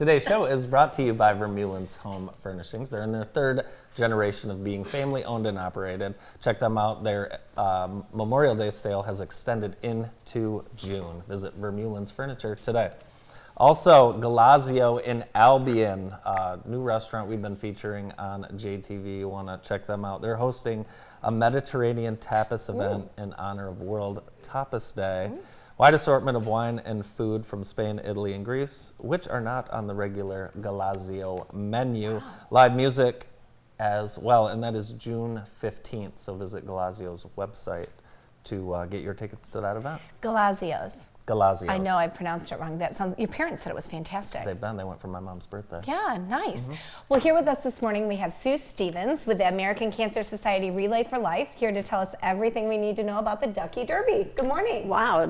Today's show is brought to you by Vermeulen's Home Furnishings. They're in their third generation of being family owned and operated. Check them out. Their Memorial Day sale has extended into June. Visit Vermeulen's Furniture today. Also, Galazio in Albion, new restaurant we've been featuring on JTV. You want to check them out. They're hosting a Mediterranean tapas event in honor of World Tapas Day. Wide assortment of wine and food from Spain, Italy, and Greece, which are not on the regular Galazio menu. Wow. Live music as well, and that is June 15th. So visit Galazio's website to get your tickets to that event. Galazio's. Galazio's. I know I pronounced it wrong. That sounds. Your parents said it was fantastic. They went for my mom's birthday. Yeah, nice. Well, here with us this morning we have Sue Stevens with the American Cancer Society Relay for Life, here to tell us everything we need to know about the Ducky Derby. Good morning. Wow,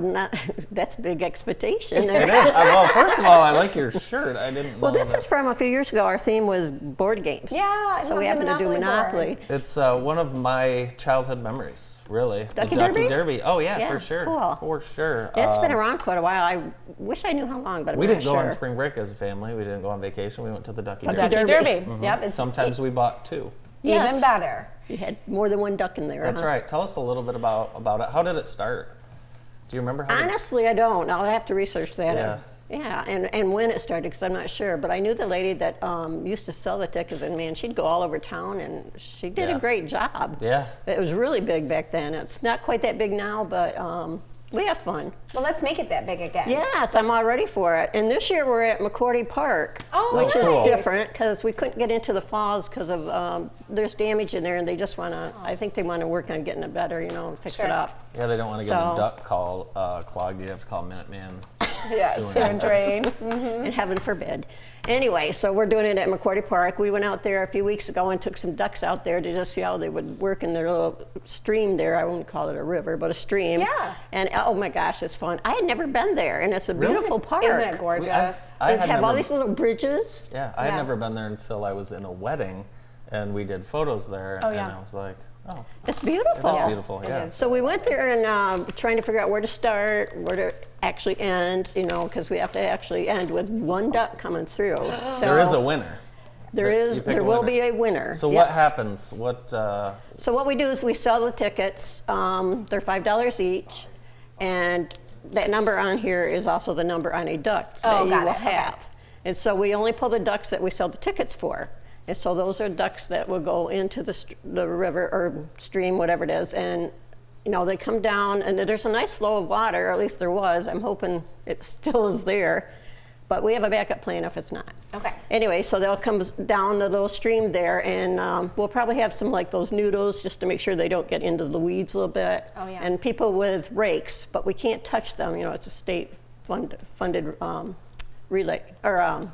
that's a big expectation. It is. Well, first of all, I like your shirt. I didn't know. Well, this is from a few years ago. Our theme was board games. Yeah, so we happened to do Monopoly. It's one of my childhood memories, really. Ducky Ducky Derby? Derby. Oh yeah, Yeah, for sure. cool. For sure. It's been around quite a while. I wish I knew how long, but I'm we not didn't go sure. on spring break as a family. We didn't go on vacation. We went to the Ducky Derby. Ducky Derby. Yep. It's Sometimes we bought two. Yes. even better. You had more than one duck in there. That's right. Tell us a little bit about it. How did it start? Do you remember how? Honestly, I don't. I'll have to research that. Yeah. Yeah, and when it started, because I'm not sure. But I knew the lady that used to sell the tickets, and man, she'd go all over town, and she did a great job. Yeah. It was really big back then. It's not quite that big now, but we have fun. Well, let's make it that big again. Yes, I'm all ready for it. And this year we're at McCourty Park, which nice. is different because we couldn't get into the falls because of there's damage in there, and they just want to. I think they want to work on getting it better, and fix it up. Yeah, they don't want to get the duck clogged. You have to call Minuteman. Yeah, sewer and drain. And heaven forbid. Anyway, so we're doing it at McCourty Park. We went out there a few weeks ago and took some ducks out there to just see how they would work in their little stream there. I wouldn't call it a river, but a stream. Yeah. And oh my gosh, it's fun. I had never been there, and it's a beautiful park. Isn't it gorgeous? They have all these little bridges. Yeah, I had never been there until I was in a wedding, and we did photos there, and I was like, oh. It's beautiful. It's beautiful, yeah. So we went there and trying to figure out where to start, where to actually end, because we have to actually end with one duck coming through. So There is a winner. There will be a winner. So what happens? So what we do is we sell the tickets. They're $5 each, and that number on here is also the number on a duck that you will have. Okay. And so we only pull the ducks that we sell the tickets for. And so those are ducks that will go into the river or stream, whatever it is, and they come down, and there's a nice flow of water, or at least there was. I'm hoping it still is there, but we have a backup plan if it's not. Okay. Anyway, so they'll come down the little stream there, and we'll probably have some like those noodles just to make sure they don't get into the weeds a little bit. Oh yeah. And people with rakes, but we can't touch them. It's a state funded relay or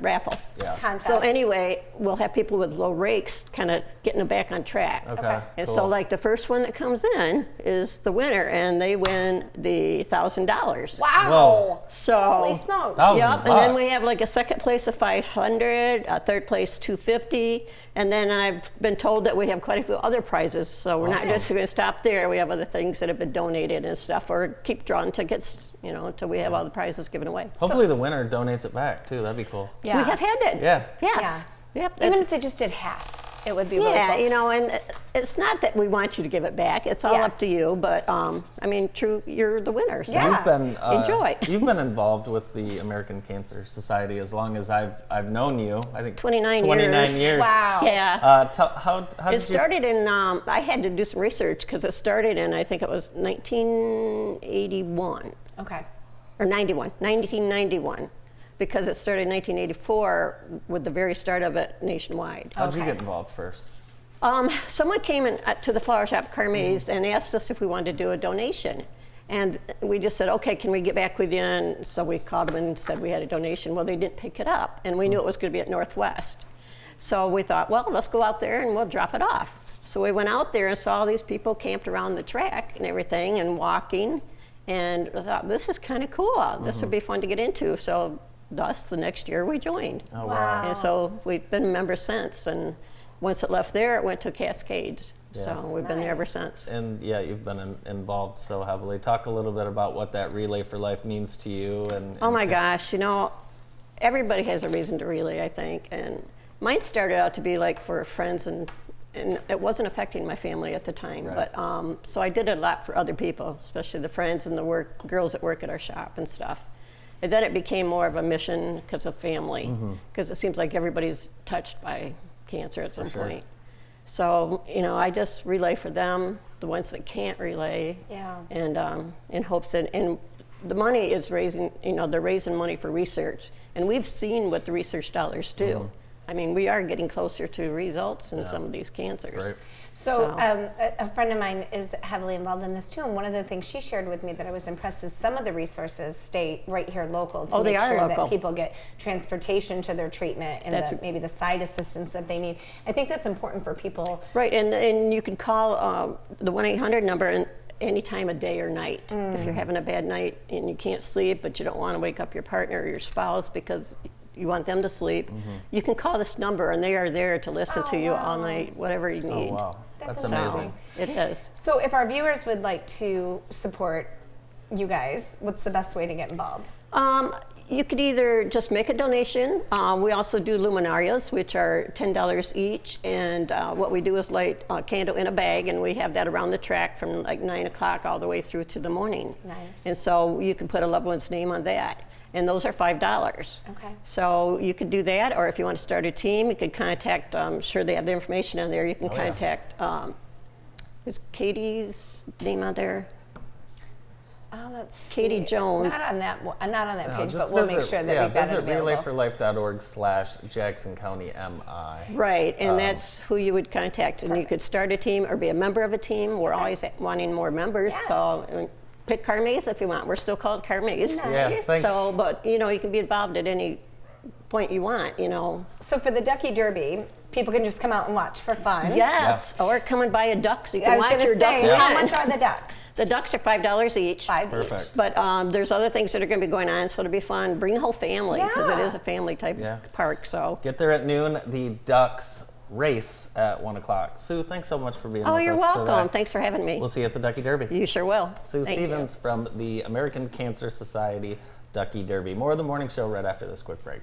raffle. Yeah. Contest. So anyway, we'll have people with low rakes kind of getting them back on track. Okay. And cool. so like the first one that comes in is the winner, and they win the $1,000. Wow. Whoa. So holy smokes. Yep. And then we have like a second place of $500, a third place $250, and then I've been told that we have quite a few other prizes. So we're not just going to stop there. We have other things that have been donated and stuff, or keep drawing tickets, until we have all the prizes given away. Hopefully the winner donates it back too. That'd be cool. Yeah. We have had that. Yeah. Yes. Yeah. Yep. Even if they just did half, it would be really Yeah, cool. and it's not that we want you to give it back. It's all up to you. But true, you're the winner. So You've been enjoy. You've been involved with the American Cancer Society as long as I've known you. I think 29 years. Wow. Yeah. How did It started in. I had to do some research because it started in, I think it was 1981 Okay. or 1991, because it started in 1984 with the very start of it nationwide. How'd you get involved first? Someone came in to the flower shop, Carmes, and asked us if we wanted to do a donation. And we just said, okay, can we get back with you? And so we called them and said we had a donation. Well, they didn't pick it up, and we knew it was going to be at Northwest. So we thought, well, let's go out there and we'll drop it off. So we went out there and saw all these people camped around the track and everything and walking. And I thought, this is kind of cool. This would be fun to get into. So thus, the next year we joined. Oh, wow. And so we've been members since. And once it left there, it went to Cascades. Yeah. So we've been there ever since. And yeah, you've been involved so heavily. Talk a little bit about what that Relay for Life means to you. Oh my gosh, everybody has a reason to relay, I think. And mine started out to be like for friends, and it wasn't affecting my family at the time. Right. But so I did it a lot for other people, especially the friends and the girls that work at our shop and stuff. And then it became more of a mission because of family, because it seems like everybody's touched by cancer at some sure. point. So, you know, I just relay for them, the ones that can't relay, Yeah. and in hopes that, and the money is raising, you know, they're raising money for research. And we've seen what the research dollars do. I mean, we are getting closer to results in some of these cancers. Great. So a friend of mine is heavily involved in this too, and one of the things she shared with me that I was impressed is some of the resources stay right here local to they make are sure local. that people get transportation to their treatment and maybe the side assistance that they need. I think that's important for people. Right, and you can call the 1-800 number any time of day or night. If you're having a bad night and you can't sleep, but you don't want to wake up your partner or your spouse because you want them to sleep, you can call this number and they are there to listen to you all night, whatever you need. Oh, wow. That's That's amazing. It is. So if our viewers would like to support you guys, what's the best way to get involved? You could either just make a donation. We also do luminarias, which are $10 each. And what we do is light a candle in a bag, and we have that around the track from like 9 o'clock all the way through to the morning. Nice. And so you can put a loved one's name on that. And those are $5. Okay. So you could do that, or if you want to start a team, you could contact, I'm sure they have the information on there. You can contact, is Katie's name on there? Oh, let's Katie see. Jones. Not on that page, Just but we'll make sure that we've got it visit available. relayforlife.org/Jackson County MI. Right, and that's who you would contact. And you could start a team or be a member of a team. We're always wanting more members, so pick Carmes if you want. We're still called Carmes. Yeah, thanks. So, but you know, you can be involved at any point you want, you know. So for the Ducky Derby, people can just come out and watch for fun. Yes, or come and buy a duck so you I can was watch going your to duck say, win. how much are the ducks? The ducks are $5 each. $5 each. Perfect. But there's other things that are going to be going on, so it'll be fun. Bring the whole family because it Yeah. is a family type park. So. Get there at noon. The Ducks race at 1 o'clock. Sue, thanks so much for being with us. You're welcome. today. Thanks for having me. We'll see you at the Ducky Derby. You sure will. Sue Thank you. Stevens from the American Cancer Society Ducky Derby. More of the morning show right after this quick break.